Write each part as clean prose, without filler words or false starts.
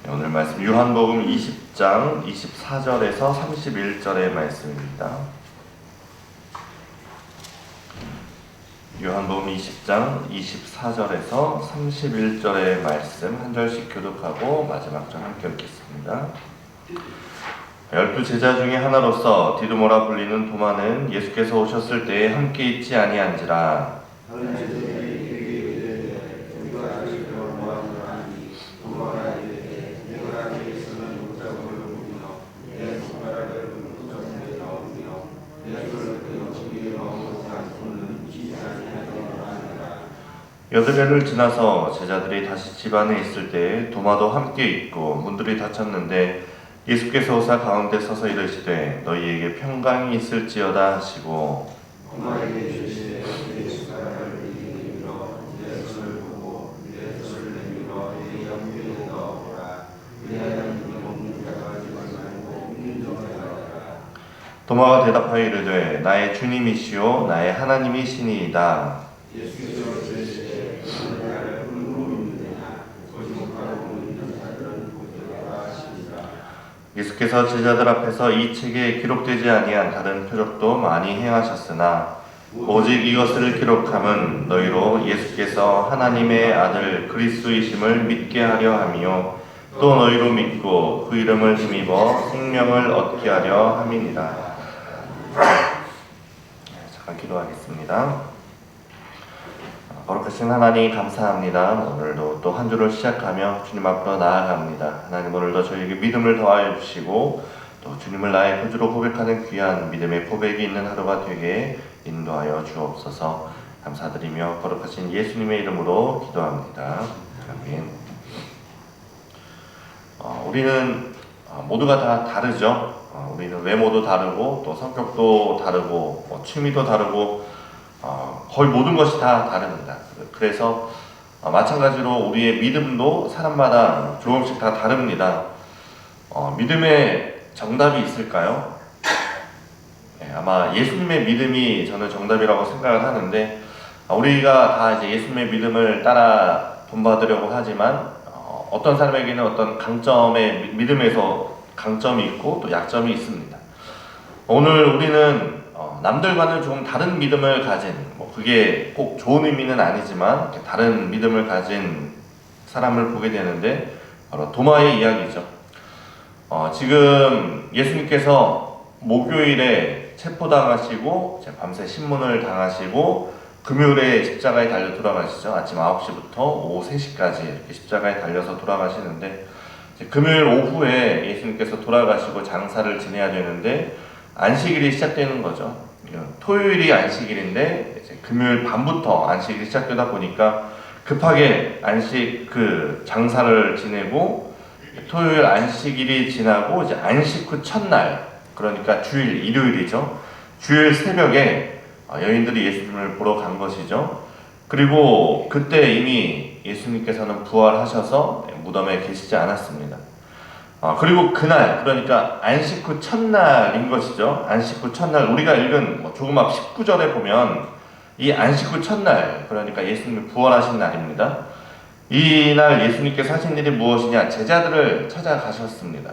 오늘 말씀 요한복음 20장 24절에서 31절의 말씀입니다. 요한복음 20장 24절에서 31절의 말씀 한 절씩 교독하고 마지막 절 함께 읽겠습니다. 12 제자 중에 하나로서 디두모라 불리는 도마는 예수께서 오셨을 때에 함께 있지 아니한지라. 여드레를 지나서 제자들이 다시 집 안에 있을 때에 도마도 함께 있고 문들이 닫혔는데 예수께서 오사 가운데 서서 이르시되 너희에게 평강이 있을지어다 하시고 도마가 대답하여 이르되 나의 주님이시오 나의 하나님이시니이다. 예수께서 제자들 앞에서 이 책에 기록되지 아니한 다른 표적도 많이 행하셨으나 오직 이것을 기록함은 너희로 예수께서 하나님의 아들 그리스도이심을 믿게 하려 함이요 또 너희로 믿고 그 이름을 힘입어 생명을 얻게 하려 함이니라. 잠깐 기도하겠습니다. 거룩하신 하나님 감사합니다. 오늘도 또 한 주를 시작하며 주님 앞으로 나아갑니다. 하나님 오늘도 저희에게 믿음을 더하여 주시고 또 주님을 나의 구주로 고백하는 귀한 믿음의 고백이 있는 하루가 되게 인도하여 주옵소서. 감사드리며 거룩하신 예수님의 이름으로 기도합니다. 아멘. 우리는 모두가 다 다르죠. 우리는 외모도 다르고 또 성격도 다르고 취미도 다르고 거의 모든 것이 다 다릅니다. 그래서 마찬가지로 우리의 믿음도 사람마다 조금씩 다 다릅니다. 믿음에 정답이 있을까요? 네, 아마 예수님의 믿음이 저는 정답이라고 생각을 하는데 우리가 다 이제 예수님의 믿음을 따라 본받으려고 하지만 어떤 사람에게는 어떤 강점의 믿음에서 강점이 있고 또 약점이 있습니다. 오늘 우리는 남들과는 조금 다른 믿음을 가진, 그게 꼭 좋은 의미는 아니지만 다른 믿음을 가진 사람을 보게 되는데 바로 도마의 이야기죠. 지금 예수님께서 목요일에 체포당하시고 밤새 신문을 당하시고 금요일에 십자가에 달려 돌아가시죠. 아침 9시부터 오후 3시까지 이렇게 십자가에 달려서 돌아가시는데 금요일 오후에 예수님께서 돌아가시고 장사를 지내야 되는데 안식일이 시작되는 거죠. 토요일이 안식일인데 이제 금요일 밤부터 안식일이 시작되다 보니까 급하게 장사를 지내고 토요일 안식일이 지나고 이제 안식 후 첫날, 그러니까 주일 일요일이죠. 주일 새벽에 여인들이 예수님을 보러 간 것이죠. 그리고 그때 이미 예수님께서는 부활하셔서 무덤에 계시지 않았습니다. 그리고 그날, 그러니까 안식 후 첫날인 것이죠. 안식 후 첫날, 우리가 읽은 조금 앞 19절에 보면 이 안식 후 첫날, 그러니까 예수님이 부활하신 날입니다. 이날 예수님께서 하신 일이 무엇이냐? 제자들을 찾아가셨습니다.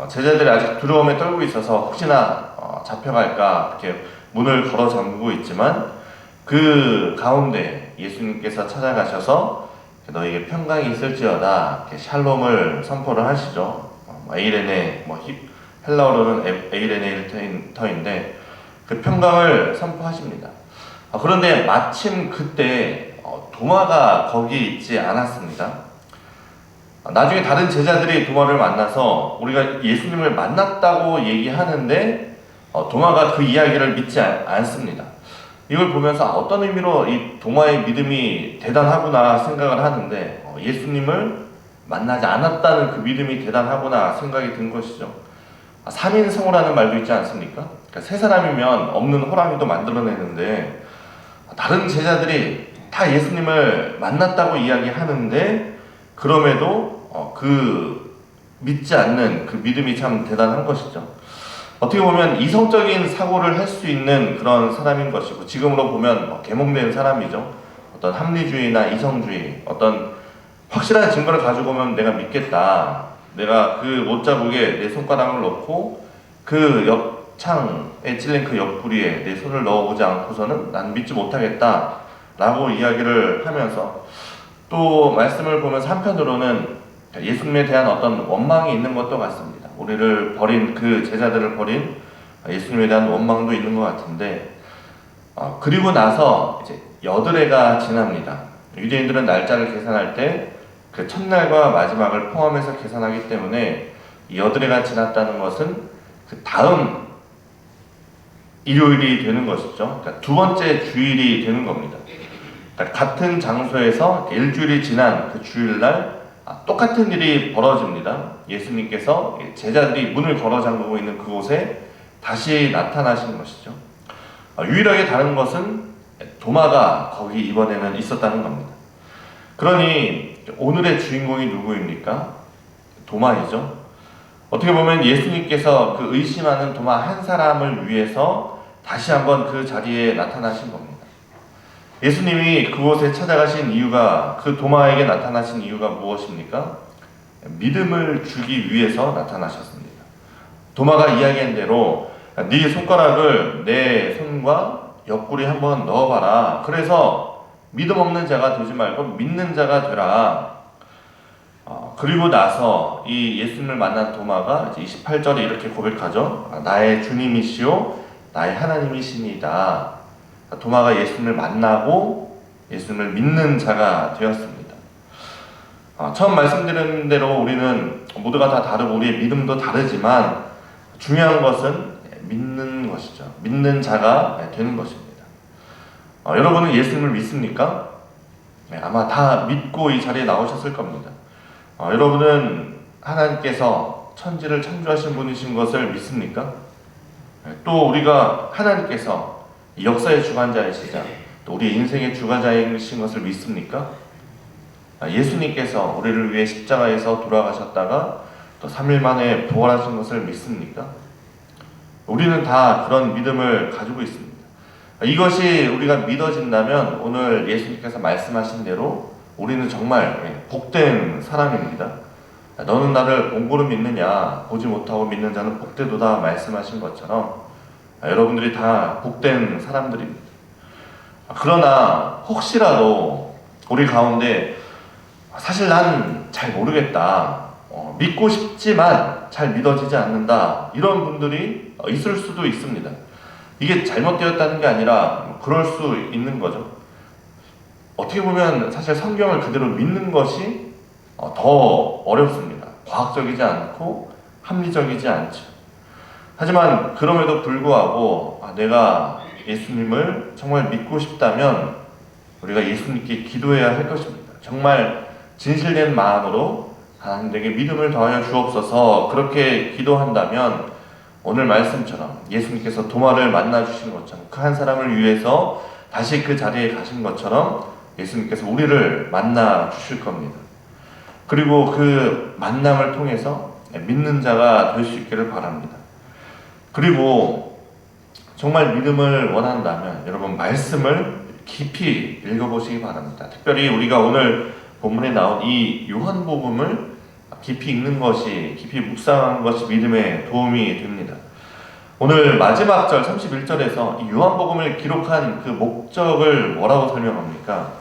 제자들이 아직 두려움에 떨고 있어서 혹시나 잡혀갈까 이렇게 문을 걸어 잠그고 있지만 그 가운데 예수님께서 찾아가셔서 너에게 평강이 있을지어다 이렇게 샬롬을 선포를 하시죠. 에이레네, 헬라어로는 에이레네일터인데 그 평강을 선포하십니다. 그런데 마침 그때 도마가 거기 있지 않았습니다. 나중에 다른 제자들이 도마를 만나서 우리가 예수님을 만났다고 얘기하는데 도마가 그 이야기를 믿지 않습니다. 이걸 보면서 어떤 의미로 이 도마의 믿음이 대단하구나 생각을 하는데 예수님을 만나지 않았다는 그 믿음이 대단하구나 생각이 든 것이죠. 3인성우라는 말도 있지 않습니까? 그러니까 세 사람이면 없는 호랑이도 만들어내는데 다른 제자들이 다 예수님을 만났다고 이야기하는데 그럼에도 믿지 않는 그 믿음이 참 대단한 것이죠. 어떻게 보면 이성적인 사고를 할 수 있는 그런 사람인 것이고 지금으로 보면 계몽된 사람이죠. 어떤 합리주의나 이성주의, 어떤 확실한 증거를 가지고 오면 내가 믿겠다. 내가 그 못자국에 내 손가락을 넣고 그 옆창에 찔린 그 옆구리에 내 손을 넣어보지 않고서는 난 믿지 못하겠다 라고 이야기를 하면서, 또 말씀을 보면서 한편으로는 예수님에 대한 어떤 원망이 있는 것도 같습니다. 우리를 버린, 그 제자들을 버린 예수님에 대한 원망도 있는 것 같은데, 그리고 나서 이제 여드레가 지납니다. 유대인들은 날짜를 계산할 때 그 첫날과 마지막을 포함해서 계산하기 때문에 이 여드레가 지났다는 것은 그 다음 일요일이 되는 것이죠. 그러니까 두 번째 주일이 되는 겁니다. 그러니까 같은 장소에서 일주일이 지난 그 주일날 똑같은 일이 벌어집니다. 예수님께서 제자들이 문을 걸어 잠그고 있는 그곳에 다시 나타나신 것이죠. 유일하게 다른 것은 도마가 거기 이번에는 있었다는 겁니다. 그러니 오늘의 주인공이 누구입니까? 도마이죠. 어떻게 보면 예수님께서 그 의심하는 도마 한 사람을 위해서 다시 한번 그 자리에 나타나신 겁니다. 예수님이 그곳에 찾아가신 이유가, 그 도마에게 나타나신 이유가 무엇입니까? 믿음을 주기 위해서 나타나셨습니다. 도마가 이야기한 대로 네 손가락을 내 손과 옆구리 한번 넣어봐라. 그래서 믿음 없는 자가 되지 말고 믿는 자가 되라. 그리고 나서 이 예수님을 만난 도마가 이제 28절에 이렇게 고백하죠. 나의 주님이시오 나의 하나님이시니이다. 도마가 예수님을 만나고 예수님을 믿는 자가 되었습니다. 처음 말씀드린 대로 우리는 모두가 다 다르고 우리의 믿음도 다르지만 중요한 것은 믿는 것이죠. 믿는 자가 되는 것입니다. 여러분은 예수님을 믿습니까? 아마 다 믿고 이 자리에 나오셨을 겁니다. 여러분은 하나님께서 천지를 창조하신 분이신 것을 믿습니까? 또 우리가 하나님께서 역사의 주관자이시자 또 우리 인생의 주관자이신 것을 믿습니까? 예수님께서 우리를 위해 십자가에서 돌아가셨다가 또 3일 만에 부활하신 것을 믿습니까? 우리는 다 그런 믿음을 가지고 있습니다. 이것이 우리가 믿어진다면 오늘 예수님께서 말씀하신 대로 우리는 정말 복된 사람입니다. 너는 나를 본고로 믿느냐 보지 못하고 믿는 자는 복되도다 말씀하신 것처럼 여러분들이 다 복된 사람들입니다. 그러나 혹시라도 우리 가운데 사실 난 잘 모르겠다, 믿고 싶지만 잘 믿어지지 않는다, 이런 분들이 있을 수도 있습니다. 이게 잘못되었다는 게 아니라 그럴 수 있는 거죠. 어떻게 보면 사실 성경을 그대로 믿는 것이 더 어렵습니다. 과학적이지 않고 합리적이지 않죠. 하지만 그럼에도 불구하고 내가 예수님을 정말 믿고 싶다면 우리가 예수님께 기도해야 할 것입니다. 정말 진실된 마음으로 하나님에게 믿음을 더하여 주옵소서 그렇게 기도한다면 오늘 말씀처럼 예수님께서 도마를 만나주신 것처럼 그 한 사람을 위해서 다시 그 자리에 가신 것처럼 예수님께서 우리를 만나 주실 겁니다. 그리고 그 만남을 통해서 믿는 자가 될 수 있기를 바랍니다. 그리고 정말 믿음을 원한다면 여러분 말씀을 깊이 읽어보시기 바랍니다. 특별히 우리가 오늘 본문에 나온 이 요한복음을 깊이 읽는 것이, 깊이 묵상하는 것이 믿음에 도움이 됩니다. 오늘 마지막 절 31절에서 이 요한복음을 기록한 그 목적을 뭐라고 설명합니까?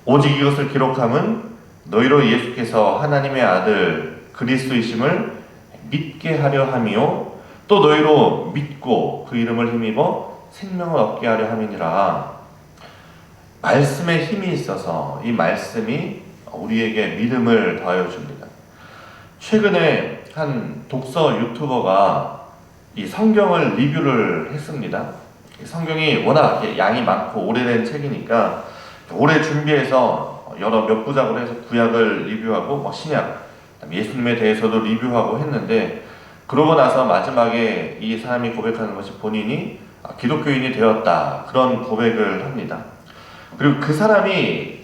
오직 이것을 기록함은 너희로 예수께서 하나님의 아들 그리스도이심을 믿게 하려 함이요 또 너희로 믿고 그 이름을 힘입어 생명을 얻게 하려 함이니라. 말씀에 힘이 있어서 이 말씀이 우리에게 믿음을 더하여 줍니다. 최근에 한 독서 유튜버가 이 성경을 리뷰를 했습니다. 성경이 워낙 양이 많고 오래된 책이니까 오래 준비해서 여러 몇 부작으로 해서 구약을 리뷰하고 신약, 예수님에 대해서도 리뷰하고 했는데 그러고 나서 마지막에 이 사람이 고백하는 것이 본인이 기독교인이 되었다 그런 고백을 합니다. 그리고 그 사람이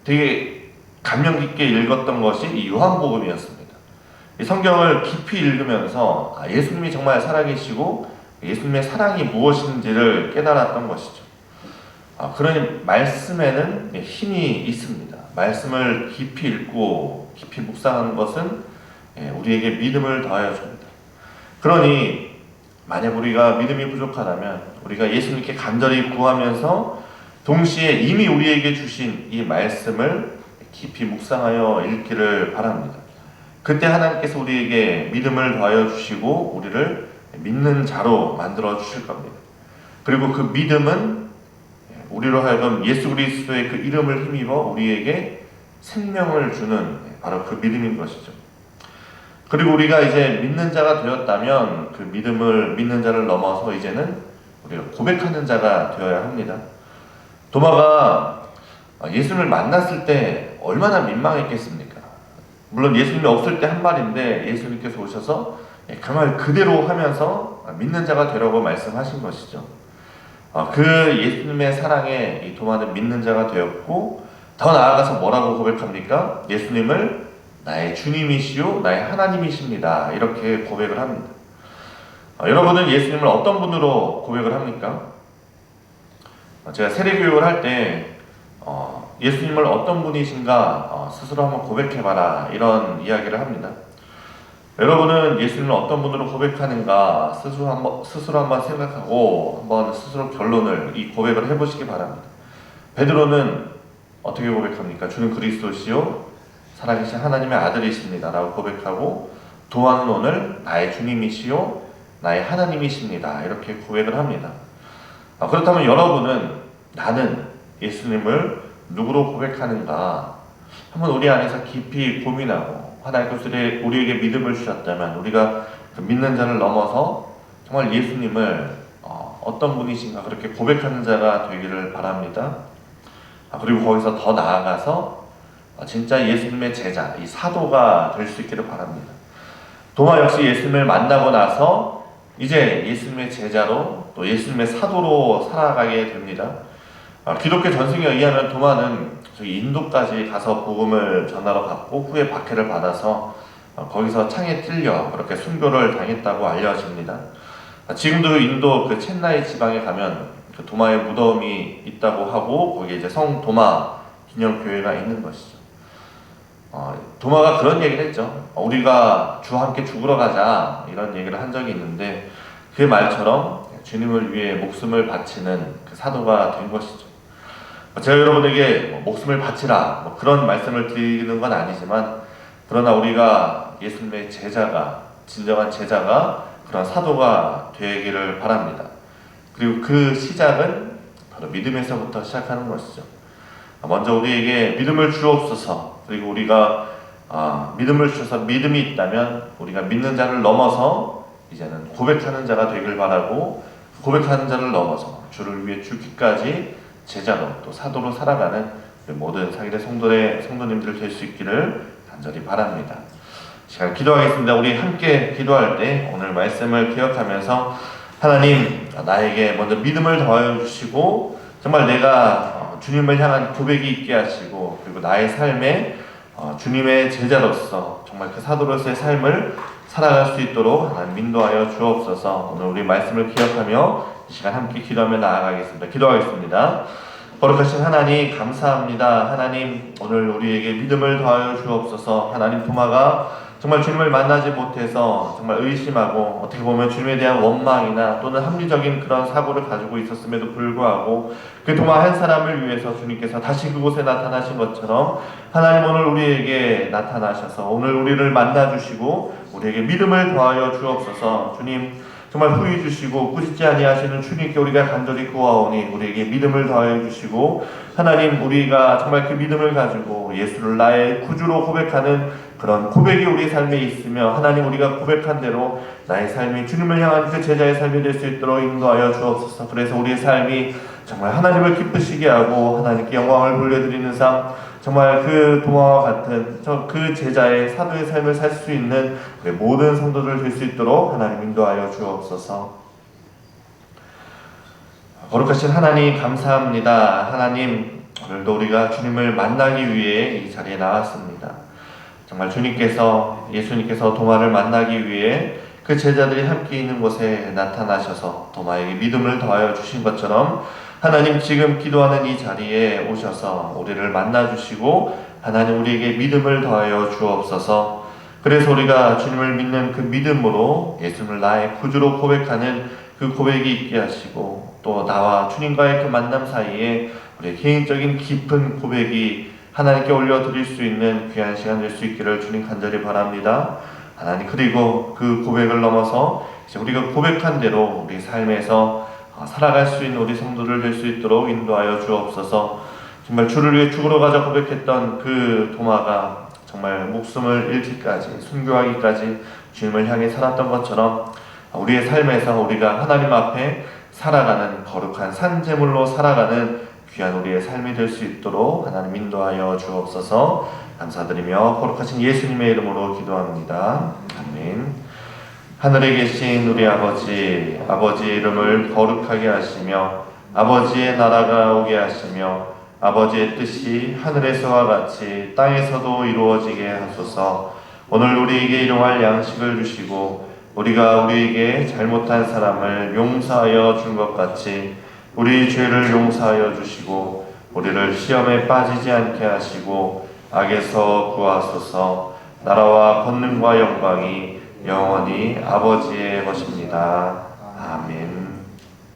되게 감명 깊게 읽었던 것이 이 요한복음이었습니다. 이 성경을 깊이 읽으면서 예수님이 정말 살아계시고 예수님의 사랑이 무엇인지를 깨달았던 것이죠. 그러니 말씀에는 힘이 있습니다. 말씀을 깊이 읽고 깊이 묵상하는 것은 우리에게 믿음을 더하여 줍니다. 그러니 만약 우리가 믿음이 부족하다면 우리가 예수님께 간절히 구하면서 동시에 이미 우리에게 주신 이 말씀을 깊이 묵상하여 읽기를 바랍니다. 그때 하나님께서 우리에게 믿음을 더하여 주시고 우리를 믿는 자로 만들어 주실 겁니다. 그리고 그 믿음은 우리로 하여금 예수 그리스도의 그 이름을 힘입어 우리에게 생명을 주는 바로 그 믿음인 것이죠. 그리고 우리가 이제 믿는 자가 되었다면 그 믿음을 믿는 자를 넘어서 이제는 우리가 고백하는 자가 되어야 합니다. 도마가 예수님을 만났을 때 얼마나 민망했겠습니까? 물론 예수님이 없을 때 한 말인데 예수님께서 오셔서 그 말 그대로 하면서 믿는 자가 되라고 말씀하신 것이죠. 그 예수님의 사랑에 이 도마는 믿는 자가 되었고 더 나아가서 뭐라고 고백합니까? 예수님을 나의 주님이시요 나의 하나님이십니다. 이렇게 고백을 합니다. 여러분은 예수님을 어떤 분으로 고백을 합니까? 제가 세례교육을 할 때 예수님을 어떤 분이신가 스스로 한번 고백해봐라 이런 이야기를 합니다. 여러분은 예수님을 어떤 분으로 고백하는가 스스로 한번 생각하고 한번 스스로 결론을 이 고백을 해보시기 바랍니다. 베드로는 어떻게 고백합니까? 주는 그리스도시요 살아계신 하나님의 아들이십니다 라고 고백하고 도마는 오늘 나의 주님이시요 나의 하나님이십니다 이렇게 고백을 합니다. 그렇다면 여러분은 나는 예수님을 누구로 고백하는가 한번 우리 안에서 깊이 고민하고 하나님께서 우리에게 믿음을 주셨다면 우리가 그 믿는 자를 넘어서 정말 예수님을 어떤 분이신가 그렇게 고백하는 자가 되기를 바랍니다. 그리고 거기서 더 나아가서 진짜 예수님의 제자, 이 사도가 될 수 있기를 바랍니다. 도마 역시 예수님을 만나고 나서 이제 예수님의 제자로 또 예수님의 사도로 살아가게 됩니다. 기독교 전승에 의하면 도마는 인도까지 가서 복음을 전하러 갔고 후에 박해를 받아서 거기서 창에 찔려 그렇게 순교를 당했다고 알려집니다. 지금도 인도 그 첸나이 지방에 가면 그 도마의 무덤이 있다고 하고 거기에 이제 성 도마 기념교회가 있는 것이죠. 도마가 그런 얘기를 했죠. 우리가 주와 함께 죽으러 가자 이런 얘기를 한 적이 있는데 그 말처럼 주님을 위해 목숨을 바치는 그 사도가 된 것이죠. 제가 여러분에게 목숨을 바치라 그런 말씀을 드리는 건 아니지만 그러나 우리가 예수님의 제자가 진정한 제자가 그런 사도가 되기를 바랍니다. 그리고 그 시작은 바로 믿음에서부터 시작하는 것이죠. 먼저 우리에게 믿음을 주옵소서. 그리고 우리가 믿음을 주셔서 믿음이 있다면 우리가 믿는 자를 넘어서 이제는 고백하는 자가 되길 바라고 고백하는 자를 넘어서 주를 위해 죽기까지 제자로 또 사도로 살아가는 모든 사기대 성도님들 될 수 있기를 간절히 바랍니다. 시간 기도하겠습니다. 우리 함께 기도할 때 오늘 말씀을 기억하면서 하나님 나에게 먼저 믿음을 더하여 주시고 정말 내가 주님을 향한 고백이 있게 하시고 그리고 나의 삶에 주님의 제자로서 정말 그 사도로서의 삶을 살아갈 수 있도록 하나님 인도하여 주옵소서. 오늘 우리 말씀을 기억하며 이 시간 함께 기도하며 나아가겠습니다. 기도하겠습니다. 거룩하신 하나님 감사합니다. 하나님 오늘 우리에게 믿음을 더하여 주옵소서. 하나님 도마가 정말 주님을 만나지 못해서 정말 의심하고 어떻게 보면 주님에 대한 원망이나 또는 합리적인 그런 사고를 가지고 있었음에도 불구하고 그 도마 한 사람을 위해서 주님께서 다시 그곳에 나타나신 것처럼 하나님 오늘 우리에게 나타나셔서 오늘 우리를 만나주시고 우리에게 믿음을 더하여 주옵소서. 주님 정말 후히 주시고 꾸짖지 아니하시는 주님께 우리가 간절히 구하오니 우리에게 믿음을 더하여 주시고 하나님 우리가 정말 그 믿음을 가지고 예수를 나의 구주로 고백하는 그런 고백이 우리 삶에 있으며 하나님 우리가 고백한 대로 나의 삶이 주님을 향한 그 제자의 삶이 될 수 있도록 인도하여 주옵소서. 그래서 우리의 삶이 정말 하나님을 기쁘시게 하고 하나님께 영광을 돌려드리는 삶 정말 그 도마와 같은 그 제자의 사도의 삶을 살 수 있는 우리 모든 성도들 될 수 있도록 하나님 인도하여 주옵소서. 거룩하신 하나님 감사합니다. 하나님 오늘도 우리가 주님을 만나기 위해 이 자리에 나왔습니다. 정말 예수님께서 도마를 만나기 위해 그 제자들이 함께 있는 곳에 나타나셔서 도마에게 믿음을 더하여 주신 것처럼 하나님 지금 기도하는 이 자리에 오셔서 우리를 만나주시고 하나님 우리에게 믿음을 더하여 주옵소서. 그래서 우리가 주님을 믿는 그 믿음으로 예수님을 나의 구주로 고백하는 그 고백이 있게 하시고 또 나와 주님과의 그 만남 사이에 우리의 개인적인 깊은 고백이 하나님께 올려드릴 수 있는 귀한 시간 될 수 있기를 주님 간절히 바랍니다. 하나님 그리고 그 고백을 넘어서 이제 우리가 고백한 대로 우리 삶에서 살아갈 수 있는 우리 성도들 될 수 있도록 인도하여 주옵소서. 정말 주를 위해 죽으러 가자 고백했던 그 도마가 정말 목숨을 잃기까지 순교하기까지 주님을 향해 살았던 것처럼 우리의 삶에서 우리가 하나님 앞에 살아가는 거룩한 산제물로 살아가는 귀한 우리의 삶이 될 수 있도록 하나님 인도하여 주옵소서. 감사드리며 거룩하신 예수님의 이름으로 기도합니다. 아멘. 하늘에 계신 우리 아버지, 아버지 이름을 거룩하게 하시며 아버지의 나라가 오게 하시며 아버지의 뜻이 하늘에서와 같이 땅에서도 이루어지게 하소서. 오늘 우리에게 일용할 양식을 주시고 우리가 우리에게 잘못한 사람을 용서하여 준 것 같이 우리 죄를 용서하여 주시고 우리를 시험에 빠지지 않게 하시고 악에서 구하소서. 나라와 권능과 영광이 영원히 아버지의 것입니다. 아멘.